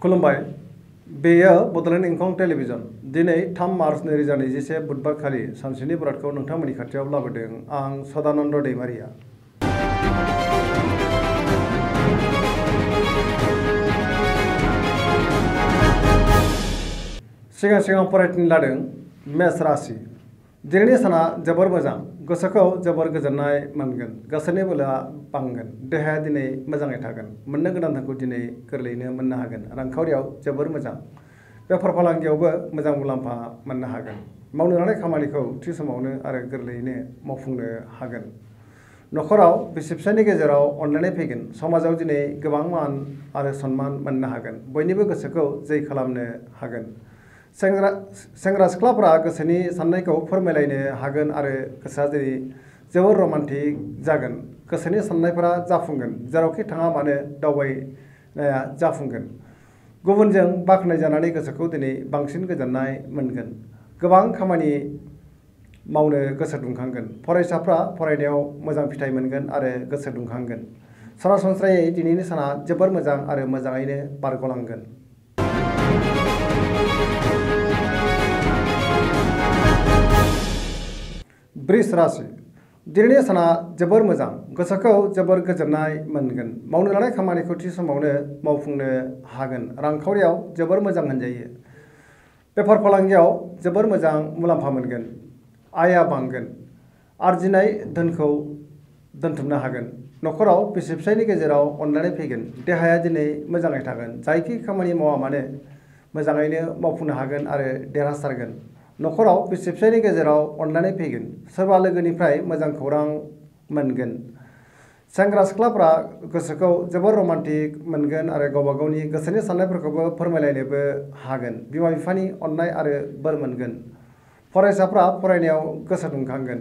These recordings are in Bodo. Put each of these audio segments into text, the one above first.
खुलुमबाय बेयो बड'लेण्ड इंखं टेलिभिजन दिनै 3 मार्च 2021 बुधबार खालि सानसेनि बरादखौ नोंथांमोननि खाथियाव लाबोदों आं सदानन्द दैमारिया। सिगां फरायथिनो लादों मेष राशि। दिनैनि साना जोबोर मोजां, गोसोखौ जोबोर गोजोननाय मोनगोन, गोसोनि बोलोआ बांगोन, देहाया दिनै मोजाङै थागोन, मोननो गोनां धोनखौ दिनै गोरलैयैनो मोननो हागोन, रांखावरियाव जोबोर मोजां, बेफार फालांगियावबो मोजां मुलाम्फा मोननो हागोन, मावनो लानाय खामानिखौ थि समावनो आरो गोरलैयैनो मावफुंनो हागोन। न'खराव बिसि फिसायनि गेजेराव अनलायनाय फैगोन, समाजाव दिनै गोबां मान आरो सन्मान मोननो हागोन, बयनिबो गोसोखौ जै खालामनो हागोन। सेंग्रा सिख्लाफोरा गोसोनि साननायखौ फोरमायलायनो हागोन आरो गोसोआ जेरै जोबोर रमान्टिक जागोन, गोसोनि साननायफोरा जाफुंगोन, जेरावखि थाङा मानो दावबायनाया जाफुंगोन, गुबुनजों बाख्नाय जानानै गोसोखौ दिनै बांसिन गोजोननाय मोनगोन, गोबां खामानि मावनो गोसो दुंखांगोन, फरायसाफ्रा फरायनायाव मोजां फिथाइ मोनगोन आरो गोसो दुंखांगोन। सरासनस्रायै दिनैनि साना जोबोर मोजां आरो मोजाङैनो बारग'लांगोन। वृष राशि। दिनैनि साना जोबोर मोजां, गोसोखौ जोबोर गोजोननाय मोनगोन, मावनो लानाय खामानिखौ थि समावनो मावफुंनो हागोन, रांखावरियाव जोबोर मोजां होनजायो, बेफार फालांगियाव जोबोर मोजां मुलाम्फा मोनगोन, आयआ बांगोन, आरजिनाय धोनखौ दोनथुमनो हागोन, न'खराव बिसि फिसायनि गेजेराव अनलायनाय फैगोन, देहाया दिनै मोजाङै थागोन, जायखि खामानि मावा मानो मोजाङैनो मावफुंनो हागोन आरो देरहासारगोन, न'खराव बिसि फिसायनि गेजेराव अनलायनाय फैगोन, सोरबा लोगोनिफ्राय मोजां खौरां मोनगोन, सेंग्रा सिख्लाफ्रा गोसोखौ जोबोर रमान्टिक मोनगोन आरो गावबा गावनि गोसोनि साननायफोरखौबो फोरमायलायनोबो हागोन, बिमा बिफानि अननाय आरो बोर मोनगोन, फरायसाफ्रा फरायनायाव गोसो दुंखांगोन।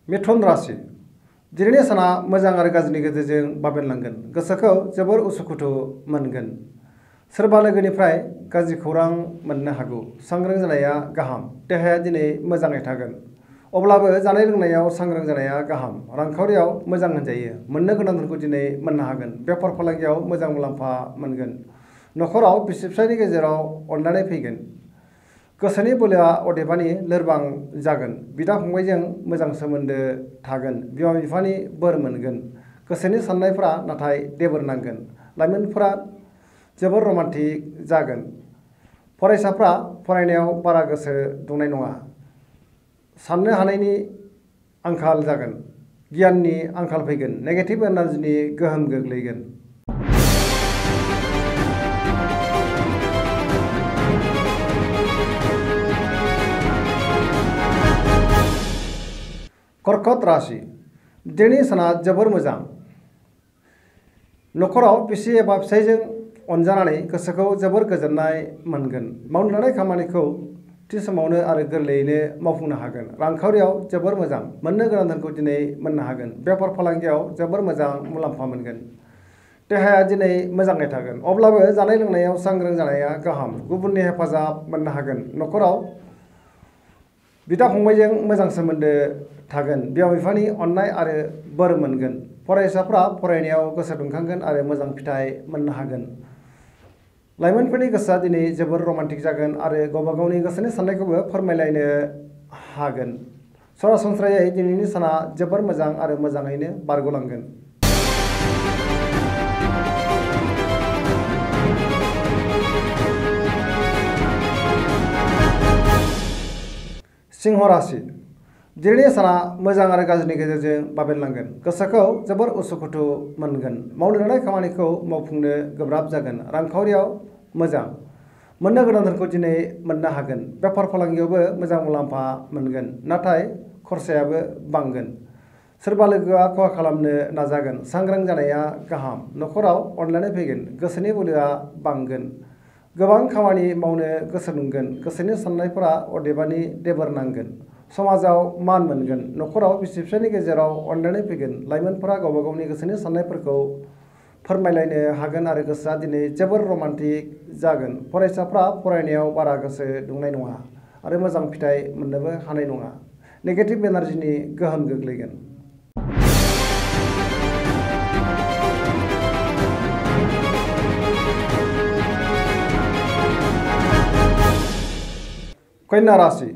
मिथुन राशि। दिनैनि साना मोजां आरो गाज्रिनि गेजेरजों बाबेनलांगोन, गोसोखौ जोबोर उसुखुथु मोनगोन, सोरबा लोगोनिफ्राय गाज्रि खौरां मोननो हागौ, सांग्रां जानाया गाहाम, देहाया दिनै मोजाङै थागोन, अब्लाबो जानाय लोंनायाव सांग्रां जानाया गाहाम, रांखावरियाव मोजां होनजायो, मोननो गोनां धोनखौ दिनै मोननो हागोन, बेफार फालांगियाव मोजां मुलाम्फा मोनगोन, न'खराव बिसि फिसायनि गेजेराव अनलायनाय फैगोन, गोसोनि बोलोआ अदेबानि लोरबां जागोन, बिदा फंबायजों मोजां सोमोन्दो थागोन, बिमा बिफानि बोर मोनगोन, गोसोनि साननायफ्रा नाथाय देबोर नांगोन, लाइमोनफोरा जोबोर रमान्टिक जागोन, फरायसाफ्रा फरायनायाव बारा गोसो दुंनाय नङा, साननो हानायनि आंखाल जागोन, गियाननि आंखाल फैगोन, नेगेटिभ एनार्जिनि गोहोम गोग्लैगोन। कर्कट राशि। दिनैनि साना जोबोर मोजां, न'खराव बिसि एबा फिसायजों अनजानानै गोसोखौ जोबोर गोजोननाय मोनगोन, मावनो लानाय खामानिखौ थि समावनो आरो गोरलैयैनो मावफुंनो हागोन, रांखावरियाव जोबोर मोजां, मोननो गोनां धोनखौ दिनै मोननो हागोन, बेफार फालांगियाव जोबोर मोजां मुलाम्फा मोनगोन, देहाया दिनै मोजाङै थागोन, अब्लाबो जानाय लोंनायाव सांग्रां जानाया गाहाम, गुबुननि हेफाजाब मोननो हागोन, न'खराव बिदा फंबायजों मोजां सोमोन्दो थागोन, बिमा बिफानि अननाय आरो बोर मोनगोन, फरायसाफ्रा फरायनायाव गोसो दुंखांगोन आरो मोजां फिथाइ मोननो हागोन, लाइमोनफोरनि गोसोआ दिनै जोबोर रमान्टिक जागोन आरो गावबा गावनि गोसोनि साननायखौबो फोरमायलायनो हागोन। सरासनस्रायै दिनैनि साना जोबोर मोजां आरो मोजाङैनो बारग'लांगोन। सिंह राशि। दिनैनि साना मोजां आरो गाज्रिनि गेजेरजों बाबेनलांगोन, गोसोखौ जोबोर उसुखुथु मोनगोन, मावनो लानाय खामानिखौ मावफुंनो गोब्राब जागोन, रांखावरियाव मोजां, मोननो गोनां धोनखौ दिनै मोननो हागोन, बेफार फालांगियावबो मोजां मुलाम्फा मोनगोन, नाथाय खरसायाबो बांगोन, सोरबा लोगोआ खहा खालामनो नाजागोन, सांग्रां जानाया गाहाम, न'खराव अनलायनाय फैगोन, गोसोनि बोलोआ बांगोन, गोबां खामानि मावनो गोसो दुंगोन, गोसोनि साननायफोरा अदेबानि देबोर नांगोन, समाजाव मान मोनगोन, न'खराव बिसि फिसायनि गेजेराव अनलायनाय फैगोन, लाइमोनफोरा गावबा गावनि गोसोनि साननायफोरखौ फोरमायलायनो हागोन आरो गोसोआ दिनै जोबोर रमान्टिक जागोन, फरायसाफ्रा फरायनायाव बारा गोसो दुंनाय नङा, आरो मोजां फिथाइ मोननोबो हानाय नङा। नेगेटिभ एनार्जिनि गोहोम गोग्लैगोन। कन्या राशि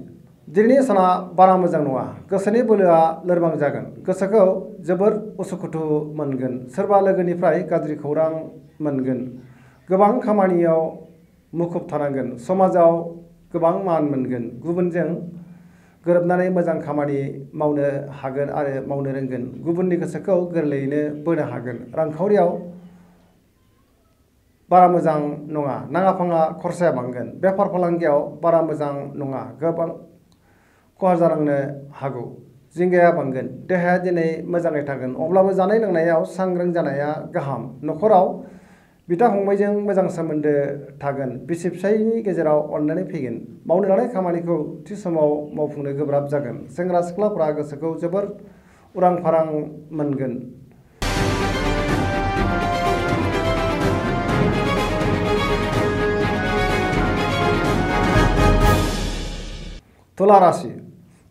दिनैनि साना बारा मोजां नङा। गोसोनि बोलोआ लोरबां जागोन। गोसोखौ जोबोर उसुखुथु मोनगोन। सोरबा लोगोनिफ्राय गाज्रि खौरां मोनगोन। गोबां खामानियाव मुखुब थानांगोन। समाजाव गोबां मान मोनगोन। गुबुनजों गोरोबनानै मोजां खामानि मावनो हागोन आरो मावनो रोंगोन। गुबुननि गोसोखौ गोरलैयैनो बोनो हागोन। रांखावरियाव बारा मोजां नङा। नाङा फाङा खरसाया बांगोन। बेफार फालांगियाव बारा मोजां नङा। गोबां खहा जानांनो हागौ। जिंगाया बांगोन। देहाया दिनै मोजाङै थागोन। अब्लाबो जानाय लोंनायाव सांग्रां जानाया गाहाम। नखराव बिदा फंबायजों मोजां सोमोन्दो थागोन। बिसि फिसायनि गेजेराव अनलायनाय फैगोन। मावनो लानाय खामानिखौ थि समाव मावफुंनो गोब्राब जागोन। सेंग्रा सिख्लाफ्रा गोसोखौ जोबोर उरां फारां मोनगोन। तुला राशि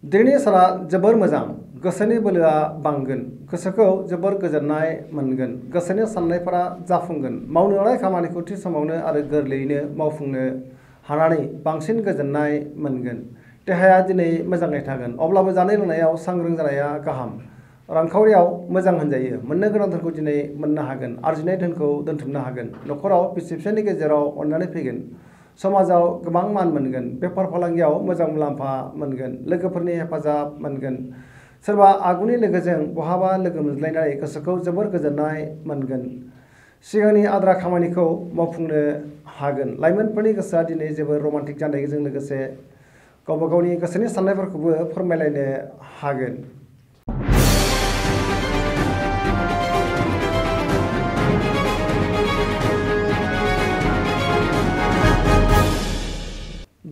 दिनैनि साना जोबोर मोजां। गोसोनि बोलोआ बांगोन। गोसोखौ जोबोर गोजोननाय मोनगोन। गोसोनि साननायफोरा जाफुंगोन। मावनो लानाय खामानिखौ थि समावनो आरो गोरलैयैनो मावफुंनो हानानै बांसिन गोजोननाय मोनगोन। देहाया दिनै मोजाङै थागोन। अब्लाबो जानाय लोंनायाव सांग्रां जानाया गाहाम। रांखावरियाव मोजां होनजायो। मोननो गोनां धोनखौ दिनै मोननो हागोन। आरजिनाय धोनखौ दोनथुमनो हागोन। नखराव बिसि फिसायनि गेजेराव अनलायनाय फैगोन। समाजाव गोबां मान मोनगोन। बेफार फालांगियाव मोजां मुलाम्फा मोनगोन। लोगोफोरनि हेफाजाब मोनगोन। सोरबा आगुनि लोगोजों बहाबा लोगो मोनज्लायनानै गोसोखौ जोबोर गोजोननाय मोनगोन। सिगांनि आद्रा खामानिखौ मावफुंनो हागोन। लाइमोनफोरनि गोसोआ दिनै जोबोर रमान्टिक जानायजों लोगोसे गावबा गावनि गोसोनि साननायफोरखौबो फोरमायलायनो हागोन।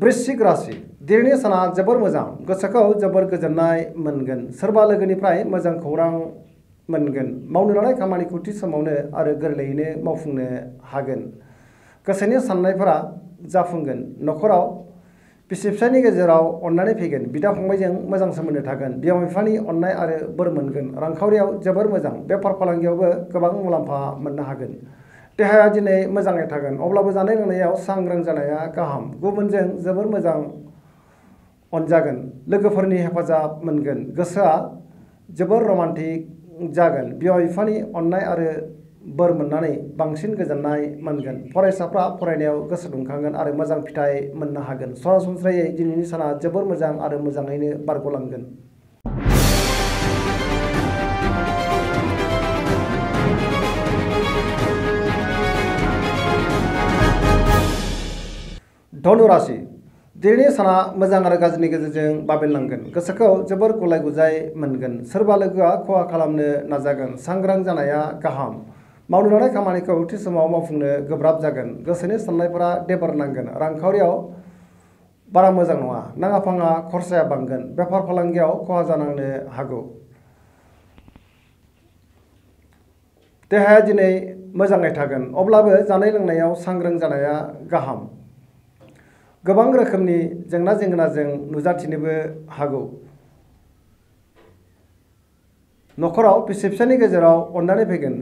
वृश्चिक राशि दिनैनि साना जोबोर मोजां। गोसोखौ जोबोर गोजोननाय मोनगोन। सोरबा लोगोनिफ्राय मोजां खौरां मोनगोन। मावनो लानाय खामानिखौ थि समावनो आरो गोरलैयैनो मावफुंनो हागोन। गोसोनि साननायफोरा जाफुंगोन। नखराव बिसि फिसायनि गेजेराव अनलायनाय फैगोन। बिदा फंबायजों मोजां सोमोन्दो थागोन। बिमा बिफानि अननाय आरो बोर मोनगोन। रांखावरियाव जोबोर मोजां। बेफार फालांगियावबो गोबां मुलाम्फा मोननो हागोन। देहाया दिनै मोजाङै थागोन। अब्लाबो जानाय लोंनायाव सांग्रां जानाया गाहाम। गुबुनजों जोबोर मोजां अनजागोन। लोगोफोरनि हेफाजाब मोनगोन। गोसोआ जोबोर रमान्टिक जागोन। बिमा बिफानि अननाय आरो बोर मोननानै बांसिन गोजोननाय मोनगोन। फरायसाफ्रा फरायनायाव गोसो दुंखांगोन आरो मोजां फिथाइ मोननो हागोन। सरासनस्रायै दिनैनि साना जोबोर मोजां आरो मोजाङैनो बारग'लांगोन। धनु राशि दिनैनि साना मोजां आरो गाज्रिनि गेजेरजों बाबेनलांगोन। गोसोखौ जोबोर गुलाय गुजाय मोनगोन। सोरबा लोगोआ खहा खालामनो नाजागोन। सांग्रां जानाया गाहाम। मावनो लानाय खामानिखौ थि समाव मावफुंनो गोब्राब जागोन। गोसोनि साननायफोरा देबार नांगोन। रांखावरियाव बारा मोजां नङा। नाङा फाङा खरसाया बांगोन। बेफार फालांगियाव खहा जानांनो हागौ। देहाया दिनै मोजाङै थागोन। अब्लाबो जानाय लोंनायाव सांग्रां जानाया गाहाम। गोबां रोखोमनि जेंना जेंनाजों नुजाथिनोबो हागौ। नखराव बिसि फिसायनि गेजेराव अनलायनाय फैगोन।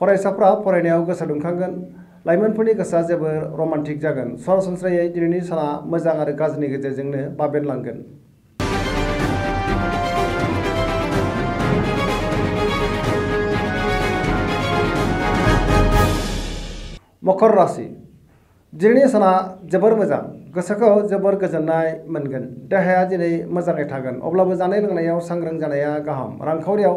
फरायसाफ्रा फरायनायाव गोसो दुंखांगोन। लाइमोनफोरनि गोसोआ जोबोर रमान्टिक जागोन। सरासनस्रायै दिनैनि साना मोजां आरो गाज्रिनि गेजेरजोंनो बाबेनलांगोन। मकर राशि दिनैनि साना जोबोर मोजां। गोसोखौ जोबोर गोजोननाय मोनगोन। देहाया दिनै मोजाङै थागोन। अब्लाबो जानाय लोंनायाव सांग्रां जानाया गाहाम। रांखावरियाव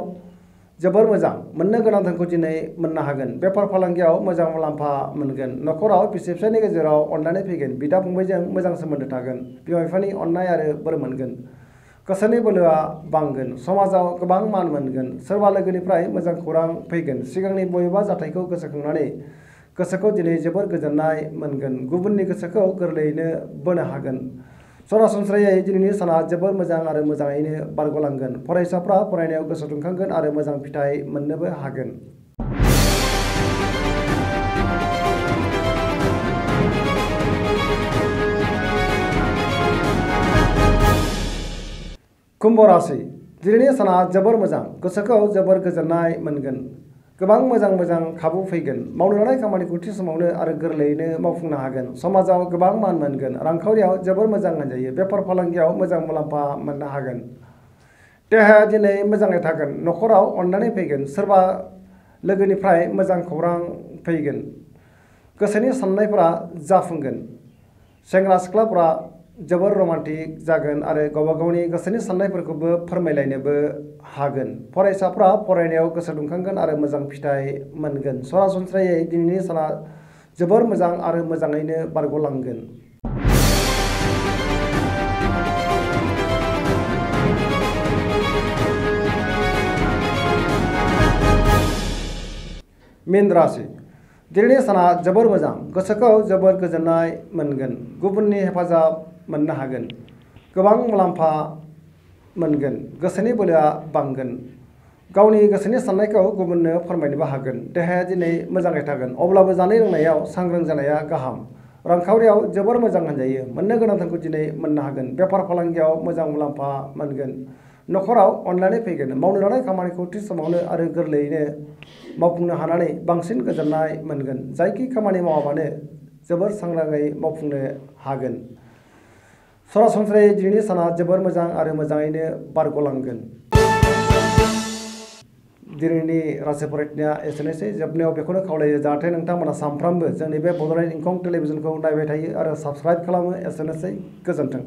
जोबोर मोजां। मोननो गोनां धोनखौ दिनै मोननो हागोन। बेफार फालांगियाव मोजां मुलाम्फा मोनगोन। नखराव बिसि फिसायनि गेजेराव अनलायनाय फैगोन। बिदा फंबायजों मोजां सोमोन्दो थागोन। बिमा बिफानि अननाय आरो बोर मोनगोन। गोसोनि बोलोआ बांगोन। समाजाव गोबां मान मोनगोन। सोरबा लोगोनिफ्राय मोजां खौरां फैगोन। सिगांनि बबेबा जाथायखौ गोसोखांनानै गोसोखौ दिनै जोबोर गोजोननाय मोनगोन। गुबुननि गोसोखौ गोरलैयैनो बोनो हागोन। सरासनस्रायै दिनैनि साना जोबोर मोजां आरो मोजाङैनो बारग'लांगोन। फरायसाफ्रा फरायनायाव गोसो दुंखांगोन आरो मोजां फिथाइ मोननोबो हागोन। कुम्भ राशि दिनैनि साना जोबोर मोजां गोसोखौ जोबोर गोजोननाय मोनगोन गोबां मोजां खाबु फैगोन मावनो लानाय खामानिखौ थि समावनो आरो गोरलैयैनो मावफुंनो हागोन समाजाव गोबां मान मोनगोन रांखावरियाव जोबोर मोजां होनजायो बेफार फालांगियाव मोजां मुलाम्फा मोननो हागोन देहाया दिनै मोजाङै थागोन न'खराव अननानै फैगोन सोरबा लोगोनिफ्राय मोजां खौरां फैगोन गोसोनि साननायफोरा जाफुंगोन सेंग्रा सिख्लाफोरा जोबोर रमान्टिक जागोन आरो गावबा गावनि गोसोनि साननायफोरखौबो फोरमायलायनोबो हागोन फरायसाफ्रा फरायनायाव गोसो दुंखांगोन आरो मोजां फिथाइ मोनगोन सरासनस्रायै दिनैनि साना जोबोर मोजां आरो मोजाङैनो बारग'लांगोन। मीन राशि दिनैनि साना जोबोर मोजां गोसोखौ जोबोर गोजोननाय मोनगोन गुबुननि हेफाजाब मोननो हागोन गोबां मुलाम्फा मोनगोन गोसोनि बोलोआ बांगोन गावनि गोसोनि साननायखौ गुबुननो फोरमायनोबो हागोन देहाया दिनै मोजाङै थागोन अब्लाबो जानाय लोंनायाव सांग्रां जानाया गाहाम रांखावरियाव जोबोर मोजां होनजायो मोननो गोनांथारखौ दिनै मोननो हागोन बेफार फालांगियाव मोजां मुलाम्फा मोनगोन न'खराव अनलायनाय फैगोन मावनो लानाय खामानिखौ थि समावनो आरो गोरलैयैनो मावफुंनो हानानै बांसिन गोजोननाय मोनगोन जायखि खामानि मावाबानो जोबोर सांग्राङै मावफुंनो हागोन सरासनस्रायै दिनैनि साना जोबोर मोजां आरो मोजाङैनो बारग'लांगोन। दिनैनि राशि फरायनाया एसेनोसै जोबनायाव बेखौनो खावलायो जाहाथे नोंथांमोना सानफ्रामबो जोंनि बे बड'लेण्ड इंखं टेलिभिजनखौ नायबाय थायो आरो साबस्क्राइब खालामो एसेनोसै गोजोन्थों।